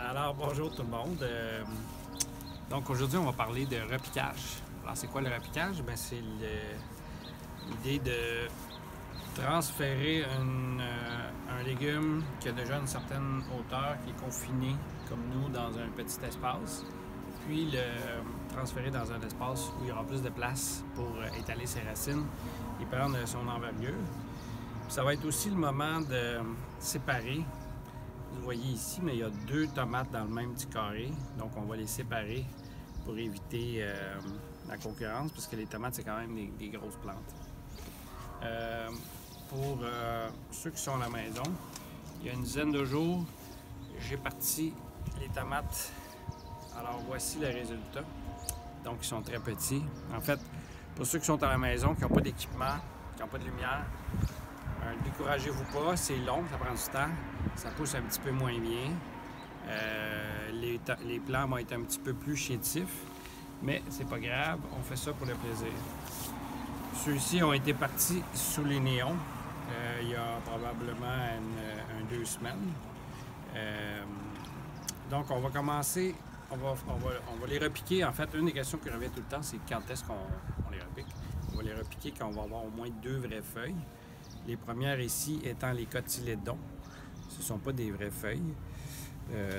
Alors, bonjour tout le monde. Donc, aujourd'hui, on va parler de repiquage. Alors, c'est quoi le repiquage? Ben, c'est l'idée de transférer un légume qui a déjà une certaine hauteur, qui est confiné, comme nous, dans un petit espace, puis le transférer dans un espace où il y aura plus de place pour étaler ses racines et prendre son envergure. Puis ça va être aussi le moment de séparer. Vous voyez ici, mais il y a 2 tomates dans le même petit carré. Donc, on va les séparer pour éviter la concurrence, parce que les tomates, c'est quand même des grosses plantes. Pour ceux qui sont à la maison, il y a une dizaine de jours, j'ai parti les tomates. Alors, voici le résultat. Donc, ils sont très petits. En fait, pour ceux qui sont à la maison, qui n'ont pas d'équipement, qui n'ont pas de lumière, découragez-vous pas, c'est long, ça prend du temps, ça pousse un petit peu moins bien. Les plants vont être un petit peu plus chétifs, mais c'est pas grave, on fait ça pour le plaisir. Ceux-ci ont été partis sous les néons il y a probablement 2 semaines. Donc on va commencer, on va les repiquer. En fait, une des questions qui revient tout le temps, c'est quand est-ce qu'on les repique. On va les repiquer quand on va avoir au moins 2 vraies feuilles. Les premières ici étant les cotylédons. Ce ne sont pas des vraies feuilles.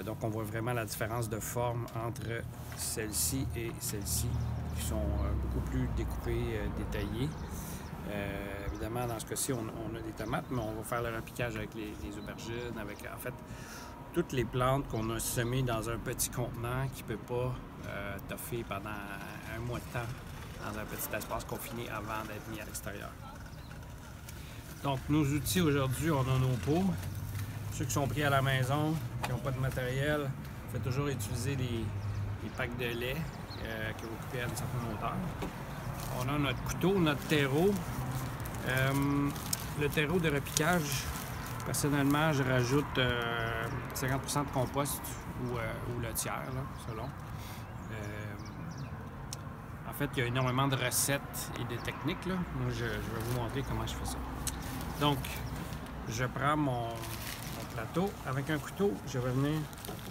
Donc on voit vraiment la différence de forme entre celle-ci et celle-ci, qui sont beaucoup plus découpées, détaillées. Évidemment, dans ce cas-ci, on a des tomates, mais on va faire le repiquage avec les aubergines, avec en fait toutes les plantes qu'on a semées dans un petit contenant qui ne peut pas toffer pendant un mois de temps dans un petit espace confiné avant d'être mis à l'extérieur. Donc, nos outils aujourd'hui, on a nos pots. Ceux qui sont pris à la maison, qui n'ont pas de matériel, faites toujours utiliser les packs de lait que vous coupez à une certaine hauteur. On a notre couteau, notre terreau. Le terreau de repiquage, personnellement, je rajoute 50% de compost ou le tiers, là, selon. En fait, il y a énormément de recettes et de techniques, là. Moi, je vais vous montrer comment je fais ça. Donc, je prends mon plateau. Avec un couteau, je vais venir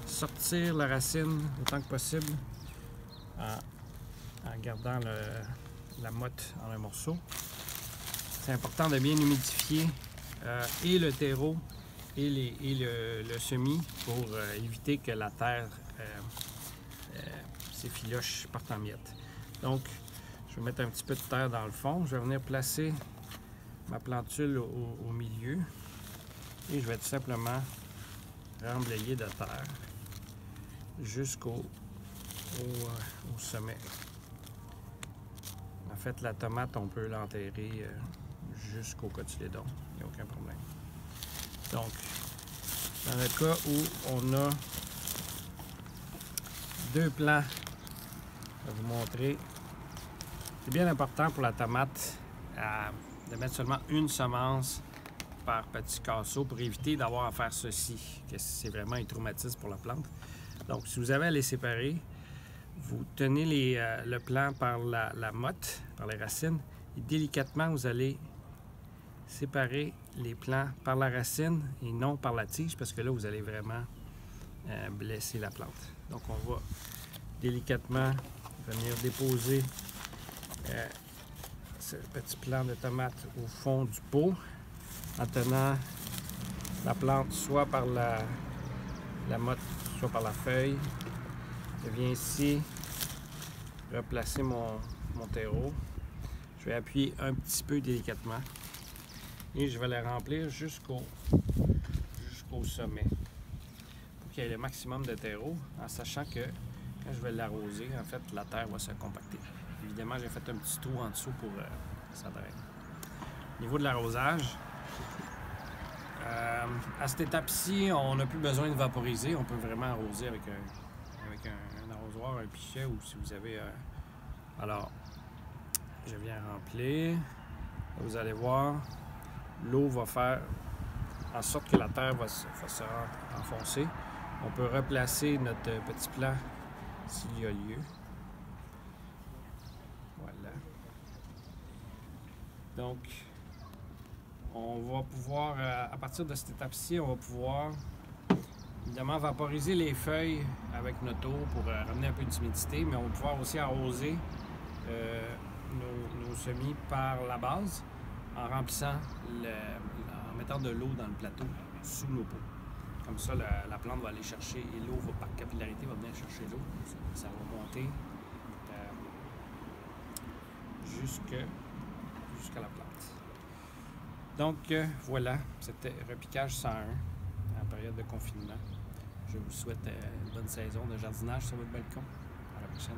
sortir la racine autant que possible en gardant la motte en un morceau. C'est important de bien humidifier et le terreau et le semis pour éviter que la terre s'effiloche, parte en miettes. Donc, je vais mettre un petit peu de terre dans le fond. Je vais venir placer ma plantule au milieu et je vais tout simplement remblayer de terre jusqu'au sommet. En fait, la tomate, on peut l'enterrer jusqu'au cotylédon, il n'y a aucun problème. Donc, dans le cas où on a 2 plants, je vais vous montrer. C'est bien important pour la tomate de mettre seulement une semence par petit casseau pour éviter d'avoir à faire ceci, que c'est vraiment un traumatisme pour la plante. Donc, si vous avez à les séparer, vous tenez le plant par la motte, par les racines, et délicatement, vous allez séparer les plants par la racine et non par la tige, parce que là, vous allez vraiment blesser la plante. Donc, on va délicatement venir déposer ce petit plant de tomate au fond du pot en tenant la plante soit par la motte, soit par la feuille. Je viens ici replacer mon terreau. Je vais appuyer un petit peu délicatement et je vais la remplir jusqu'au sommet pour qu'il y ait le maximum de terreau, en sachant que quand je vais l'arroser, en fait, la terre va se compacter. Évidemment, j'ai fait un petit trou en dessous pour ça draine. Au niveau de l'arrosage, à cette étape-ci, on n'a plus besoin de vaporiser. On peut vraiment arroser avec un arrosoir, un pichet, ou si vous avez... Alors, je viens remplir. Vous allez voir, l'eau va faire en sorte que la terre va se enfoncer. On peut replacer notre petit plant s'il y a lieu. Voilà. Donc, on va pouvoir, à partir de cette étape-ci, on va pouvoir évidemment vaporiser les feuilles avec notre eau pour ramener un peu d'humidité, mais on va pouvoir aussi arroser nos semis par la base en remplissant, en mettant de l'eau dans le plateau sous nos pots. Comme ça, la plante va aller chercher et l'eau par capillarité va venir chercher l'eau. Ça va monter jusqu'à la plante. Donc voilà, c'était repiquage 101 en période de confinement. Je vous souhaite une bonne saison de jardinage sur votre balcon. À la prochaine.